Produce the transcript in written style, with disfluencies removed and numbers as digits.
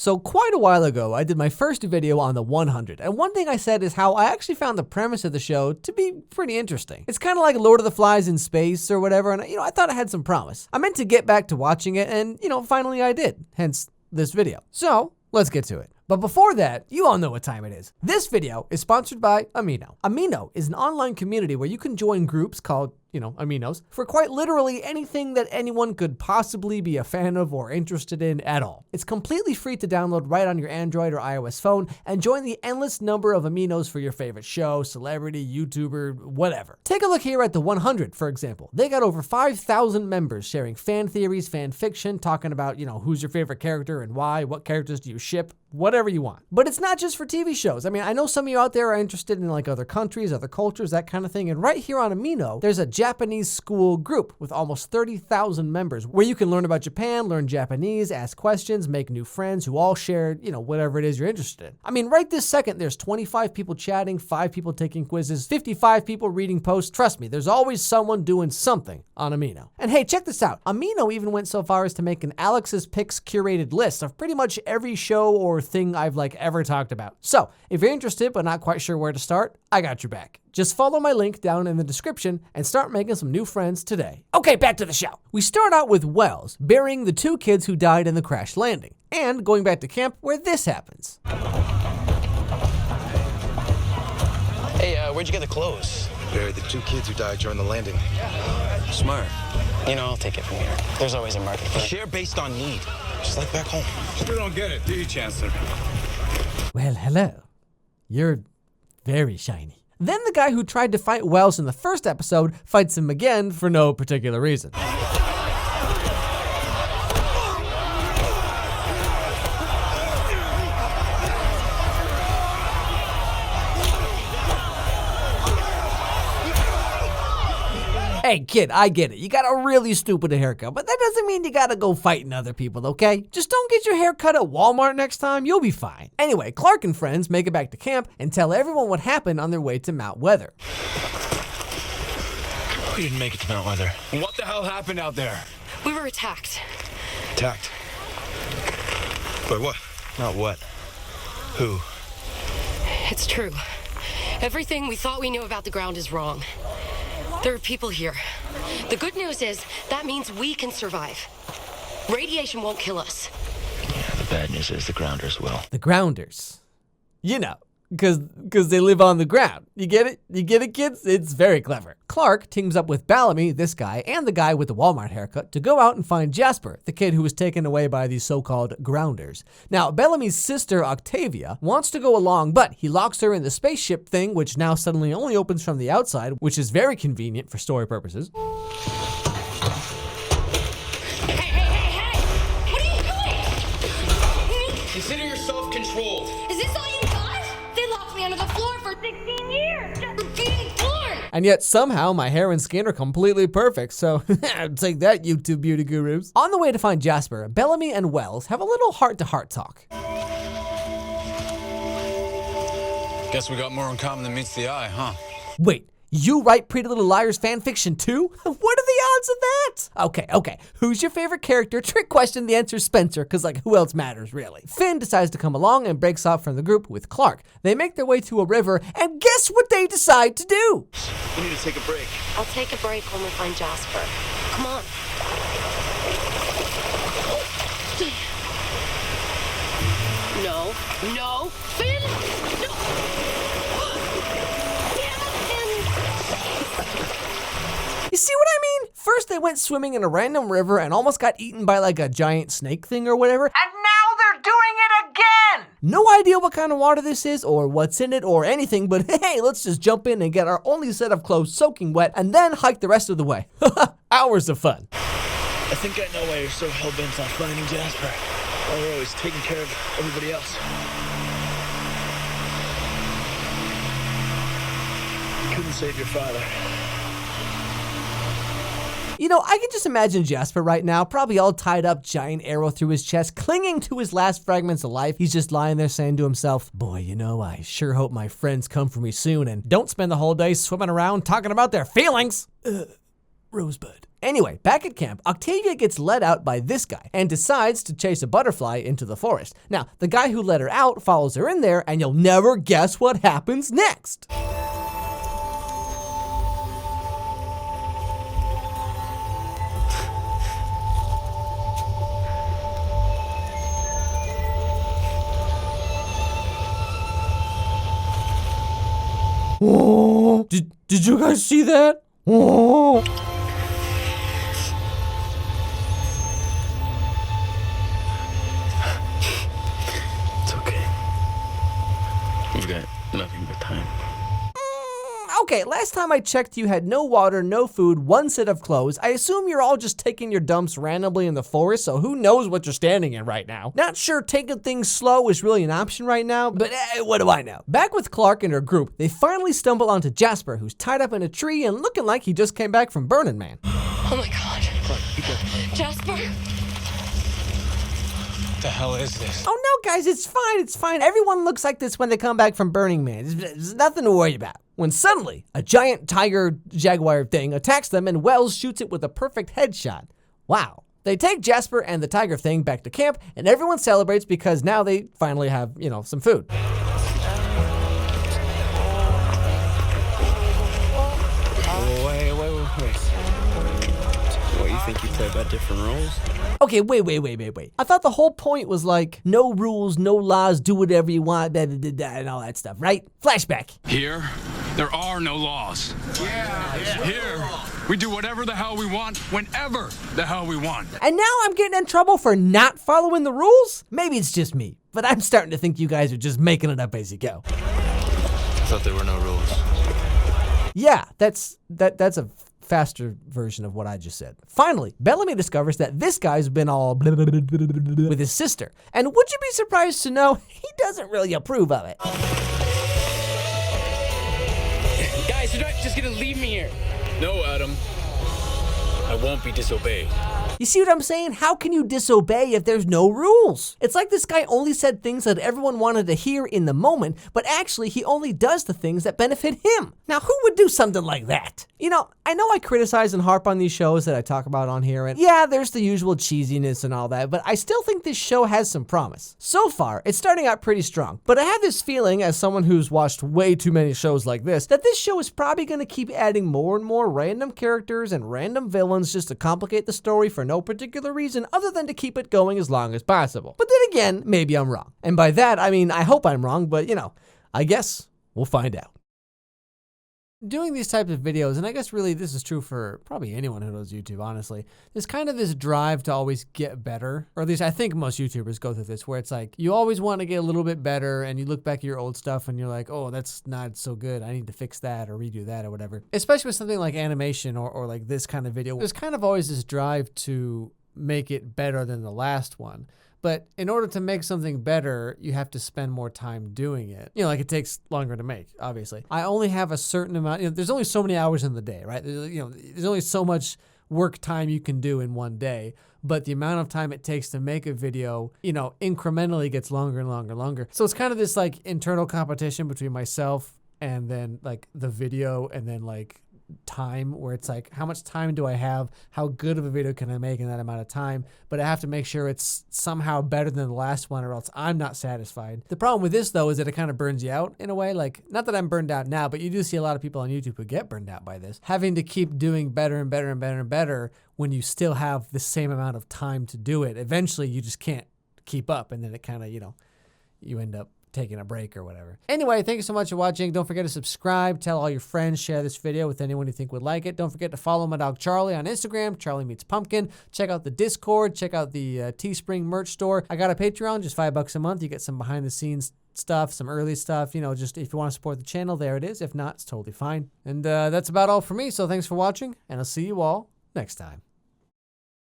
So quite a while ago, I did my first video on the 100, and one thing I said is how I actually found the premise of the show to be pretty interesting. It's kind of like Lord of the Flies in space or whatever, and I thought it had some promise. I meant to get back to watching it, and finally I did, hence this video. So let's get to it. But before that, you all know what time it is. This video is sponsored by Amino. Amino is an online community where you can join groups called, Aminos, for quite literally anything that anyone could possibly be a fan of or interested in at all. It's completely free to download right on your Android or iOS phone and join the endless number of Aminos for your favorite show, celebrity, YouTuber, whatever. Take a look here at the 100, for example. They got over 5,000 members sharing fan theories, fan fiction, talking about, who's your favorite character and why, what characters do you ship, whatever you want. But it's not just for TV shows. I mean, I know some of you out there are interested in like other countries, other cultures, that kind of thing. And right here on Amino, there's a Japanese school group with almost 30,000 members where you can learn about Japan, learn Japanese, ask questions, make new friends who all share, whatever it is you're interested in. I mean, right this second, there's 25 people chatting, 5 people taking quizzes, 55 people reading posts. Trust me, there's always someone doing something on Amino. And hey, check this out. Amino even went so far as to make an Alex's Picks curated list of pretty much every show or thing I've ever talked about. So if you're interested but not quite sure where to start, I got your back. Just follow my link down in the description and start making some new friends today. Okay, back to the show. We start out with Wells burying the 2 kids who died in the crash landing and going back to camp where this happens. Hey, where'd you get the clothes? Buried the 2 kids who died during the landing. Smart. I'll take it from here. There's always a market for it. Share based on need, just like back home. Still don't get it, do you, Chancellor? Well, hello. You're very shiny. Then the guy who tried to fight Wells in the first episode fights him again for no particular reason. Hey kid, I get it. You got a really stupid haircut, but that doesn't mean you gotta go fighting other people, okay? Just don't get your hair cut at Walmart next time, you'll be fine. Anyway, Clark and friends make it back to camp and tell everyone what happened on their way to Mount Weather. We didn't make it to Mount Weather. What the hell happened out there? We were attacked. Attacked? By what? Not what. Who? It's true. Everything we thought we knew about the ground is wrong. There are people here. The good news is that means we can survive. Radiation won't kill us. Yeah, the bad news is the grounders will. The grounders. Because they live on the ground. You get it? You get it, kids? It's very clever. Clark teams up with Bellamy, this guy, and the guy with the Walmart haircut to go out and find Jasper, the kid who was taken away by these so-called grounders. Now, Bellamy's sister, Octavia, wants to go along, but he locks her in the spaceship thing, which now suddenly only opens from the outside, which is very convenient for story purposes. Hey! What are you doing? Consider yourself controlled. Is this all you got? They locked me under the floor for 16 years just for being born. And yet somehow my hair and skin are completely perfect, so take that, YouTube beauty gurus. On the way to find Jasper, Bellamy and Wells have a little heart-to-heart talk. Guess we got more in common than meets the eye, huh? Wait, you write Pretty Little Liars fanfiction too? What are the odds of that? Okay. Who's your favorite character? Trick question, the answer's Spencer, because who else matters really? Finn decides to come along and breaks off from the group with Clark. They make their way to a river, and guess what they decide to do? We need to take a break. I'll take a break when we find Jasper. Come on. No. Finn! No! You see what I mean? First they went swimming in a random river and almost got eaten by a giant snake thing or whatever. And now they're doing it again! No idea what kind of water this is or what's in it or anything, but hey, let's just jump in and get our only set of clothes soaking wet and then hike the rest of the way. Hours of fun. I think I know why you're so hell-bent on finding Jasper. While we're always taking care of everybody else. You couldn't save your father. I can just imagine Jasper right now, probably all tied up, giant arrow through his chest, clinging to his last fragments of life. He's just lying there saying to himself, boy, I sure hope my friends come for me soon and don't spend the whole day swimming around talking about their feelings. Rosebud. Anyway, back at camp, Octavia gets let out by this guy and decides to chase a butterfly into the forest. Now, the guy who let her out follows her in there, and you'll never guess what happens next. Oh, did you guys see that? Oh. It's okay. We've got nothing but time. Okay, last time I checked, you had no water, no food, one set of clothes. I assume you're all just taking your dumps randomly in the forest, so who knows what you're standing in right now. Not sure taking things slow is really an option right now, but what do I know? Back with Clark and her group, they finally stumble onto Jasper, who's tied up in a tree and looking like he just came back from Burning Man. Oh my God. Jasper? What the hell is this? Oh no, guys, it's fine. Everyone looks like this when they come back from Burning Man. There's nothing to worry about. When suddenly, a giant tiger jaguar thing attacks them and Wells shoots it with a perfect headshot. Wow. They take Jasper and the tiger thing back to camp, and everyone celebrates because now they finally have, some food. Wait. What, you think you play by different rules? Okay, wait. I thought the whole point was like, no rules, no laws, do whatever you want, and all that stuff, right? Flashback. Here, there are no laws. Here, we do whatever the hell we want, whenever the hell we want. And now I'm getting in trouble for not following the rules? Maybe it's just me, but I'm starting to think you guys are just making it up as you go. I thought there were no rules. Yeah, that's a faster version of what I just said. Finally, Bellamy discovers that this guy's been all with his sister. And would you be surprised to know he doesn't really approve of it? Guys, you're not just gonna leave me here. No, Adam. I won't be disobeyed. You see what I'm saying? How can you disobey if there's no rules? It's like this guy only said things that everyone wanted to hear in the moment, but actually he only does the things that benefit him. Now, who would do something like that? I know I criticize and harp on these shows that I talk about on here, and yeah, there's the usual cheesiness and all that, but I still think this show has some promise. So far, it's starting out pretty strong, but I have this feeling, as someone who's watched way too many shows like this, that this show is probably going to keep adding more and more random characters and random villains just to complicate the story for no particular reason other than to keep it going as long as possible. But then again, maybe I'm wrong. And by that, I mean, I hope I'm wrong, but I guess we'll find out. Doing these types of videos, and I guess really this is true for probably anyone who does YouTube, honestly, there's kind of this drive to always get better, or at least I think most YouTubers go through this, where it's like, you always want to get a little bit better, and you look back at your old stuff, and you're like, oh, that's not so good, I need to fix that, or redo that, or whatever. Especially with something like animation, or like this kind of video, there's kind of always this drive to make it better than the last one. But in order to make something better, you have to spend more time doing it. Like it takes longer to make, obviously. I only have a certain amount, there's only so many hours in the day, right? There's only so much work time you can do in one day, but the amount of time it takes to make a video, incrementally gets longer and longer and longer. So it's kind of this like internal competition between myself and then like the video and then like time, where it's like, how much time do I have? How good of a video can I make in that amount of time? But I have to make sure it's somehow better than the last one, or else I'm not satisfied. The problem with this though is that it kind of burns you out in a way. Like, not that I'm burned out now, but you do see a lot of people on YouTube who get burned out by this, having to keep doing better and better and better and better when you still have the same amount of time to do it. Eventually you just can't keep up, and then it kind of, you end up taking a break or whatever. Anyway, thank you so much for watching. Don't forget to subscribe, tell all your friends, share this video with anyone you think would like it. Don't forget to follow my dog Charlie on Instagram, Charlie Meets Pumpkin. Check out the Discord, check out the Teespring merch store. I got a Patreon, just $5 a month. You get some behind the scenes stuff, some early stuff, just if you want to support the channel, there it is. If not, it's totally fine. And that's about all for me, so thanks for watching, and I'll see you all next time.